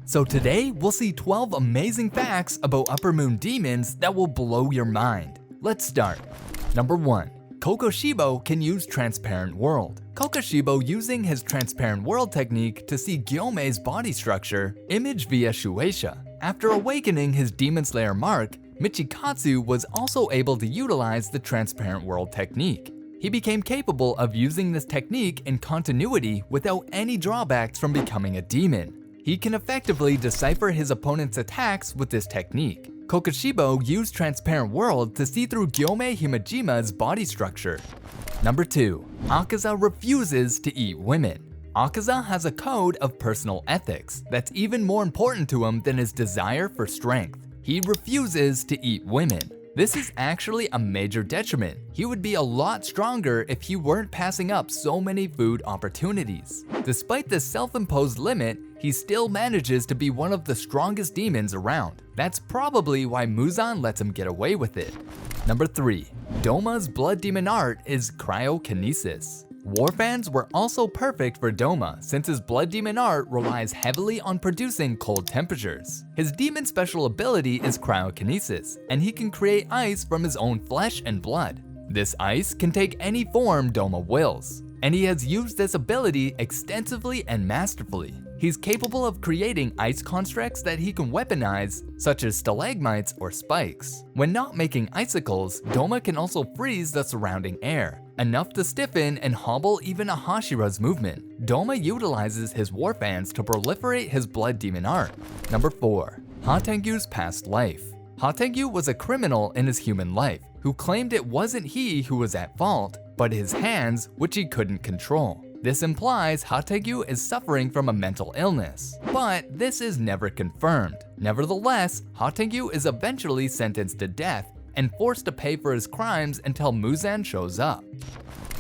So today, we'll see 12 amazing facts about upper moon demons that will blow your mind. Let's start. Number 1. Kokushibo can use transparent world. Kokushibo, using his transparent world technique to see Gyomei's body structure, image via Shueisha. After awakening his Demon Slayer mark, Michikatsu was also able to utilize the transparent world technique. He became capable of using this technique in continuity without any drawbacks from becoming a demon. He can effectively decipher his opponent's attacks with this technique. Kokushibo used transparent world to see through Gyomei Himejima's body structure. Number 2. Akaza refuses to eat women. Akaza has a code of personal ethics that's even more important to him than his desire for strength. He refuses to eat women. This is actually a major detriment. He would be a lot stronger if he weren't passing up so many food opportunities. Despite this self-imposed limit, he still manages to be one of the strongest demons around. That's probably why Muzan lets him get away with it. Number 3. Doma's blood demon art is cryokinesis. War fans were also perfect for Doma since his blood demon art relies heavily on producing cold temperatures. His demon special ability is cryokinesis, and he can create ice from his own flesh and blood. This ice can take any form Doma wills, and he has used this ability extensively and masterfully. He's capable of creating ice constructs that he can weaponize, such as stalagmites or spikes. When not making icicles, Doma can also freeze the surrounding air, enough to stiffen and hobble even a Hashira's movement. Doma utilizes his war fans to proliferate his blood demon art. Number 4. Hantengu's past life. Hantengu was a criminal in his human life who claimed it wasn't he who was at fault, but his hands, which he couldn't control. This implies Hantengu is suffering from a mental illness, but this is never confirmed. Nevertheless, Hantengu is eventually sentenced to death and forced to pay for his crimes until Muzan shows up.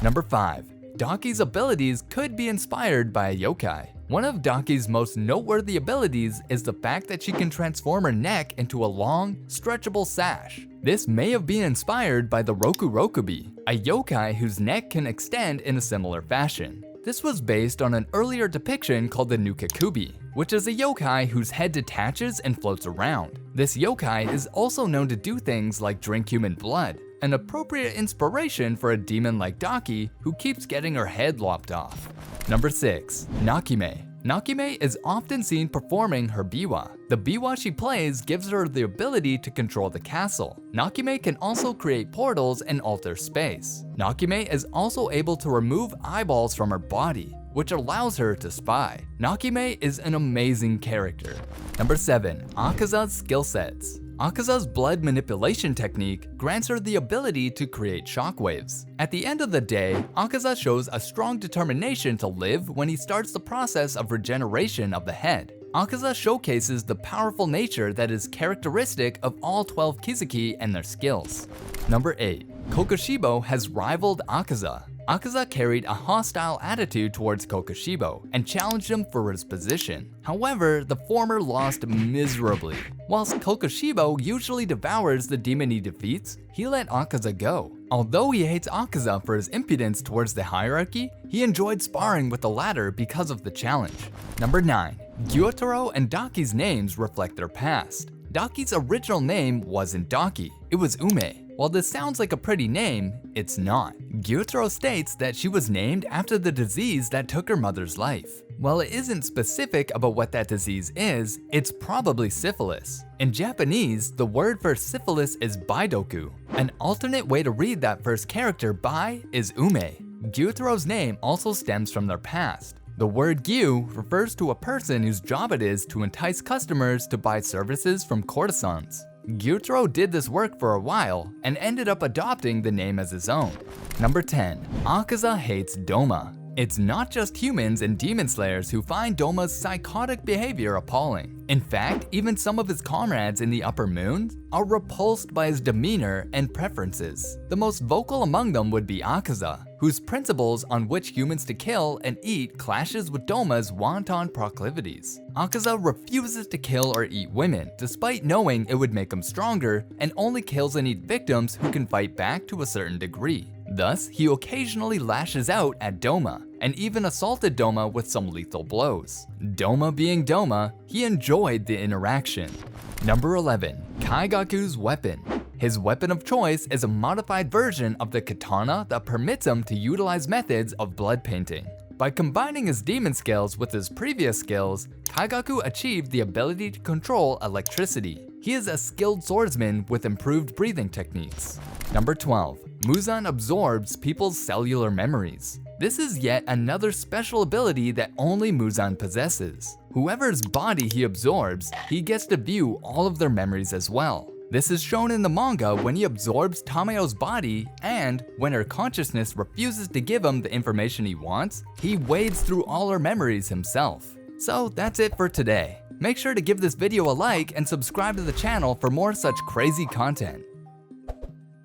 Number 5. Daki's abilities could be inspired by a yokai. One of Daki's most noteworthy abilities is the fact that she can transform her neck into a long, stretchable sash. This may have been inspired by the Rokurokubi, a yokai whose neck can extend in a similar fashion. This was based on an earlier depiction called the Nukakubi, which is a yokai whose head detaches and floats around. This yokai is also known to do things like drink human blood, an appropriate inspiration for a demon like Daki who keeps getting her head lopped off. Number 6. Nakime. Nakime is often seen performing her biwa. The biwa she plays gives her the ability to control the castle. Nakime can also create portals and alter space. Nakime is also able to remove eyeballs from her body, which allows her to spy. Nakime is an amazing character. Number 7. Akaza's skill sets. Akaza's blood manipulation technique grants her the ability to create shockwaves. At the end of the day, Akaza shows a strong determination to live when he starts the process of regeneration of the head. Akaza showcases the powerful nature that is characteristic of all 12 Kizuki and their skills. Number 8. Kokushibo has rivaled Akaza. Akaza carried a hostile attitude towards Kokushibo and challenged him for his position. However, the former lost miserably. Whilst Kokushibo usually devours the demon he defeats, he let Akaza go. Although he hates Akaza for his impudence towards the hierarchy, he enjoyed sparring with the latter because of the challenge. Number 9. Gyotaro and Daki's names reflect their past. Daki's original name wasn't Daki, it was Ume. While this sounds like a pretty name, it's not. Gyotaro states that she was named after the disease that took her mother's life. While it isn't specific about what that disease is, it's probably syphilis. In Japanese, the word for syphilis is baidoku. An alternate way to read that first character, bai, is ume. Gyutaro's name also stems from their past. The word gyu refers to a person whose job it is to entice customers to buy services from courtesans. Gyutaro did this work for a while and ended up adopting the name as his own. Number 10. Akaza hates Doma. It's not just humans and demon slayers who find Doma's psychotic behavior appalling. In fact, even some of his comrades in the upper moons are repulsed by his demeanor and preferences. The most vocal among them would be Akaza, whose principles on which humans to kill and eat clashes with Doma's wanton proclivities. Akaza refuses to kill or eat women, despite knowing it would make him stronger, and only kills and eats victims who can fight back to a certain degree. Thus, he occasionally lashes out at Doma, and even assaulted Doma with some lethal blows. Doma being Doma, he enjoyed the interaction. Number 11. Kaigaku's weapon. His weapon of choice is a modified version of the katana that permits him to utilize methods of blood painting. By combining his demon skills with his previous skills, Kaigaku achieved the ability to control electricity. He is a skilled swordsman with improved breathing techniques. Number 12. Muzan absorbs people's cellular memories. This is yet another special ability that only Muzan possesses. Whoever's body he absorbs, he gets to view all of their memories as well. This is shown in the manga when he absorbs Tamayo's body, and when her consciousness refuses to give him the information he wants, he wades through all her memories himself. So that's it for today. Make sure to give this video a like and subscribe to the channel for more such crazy content.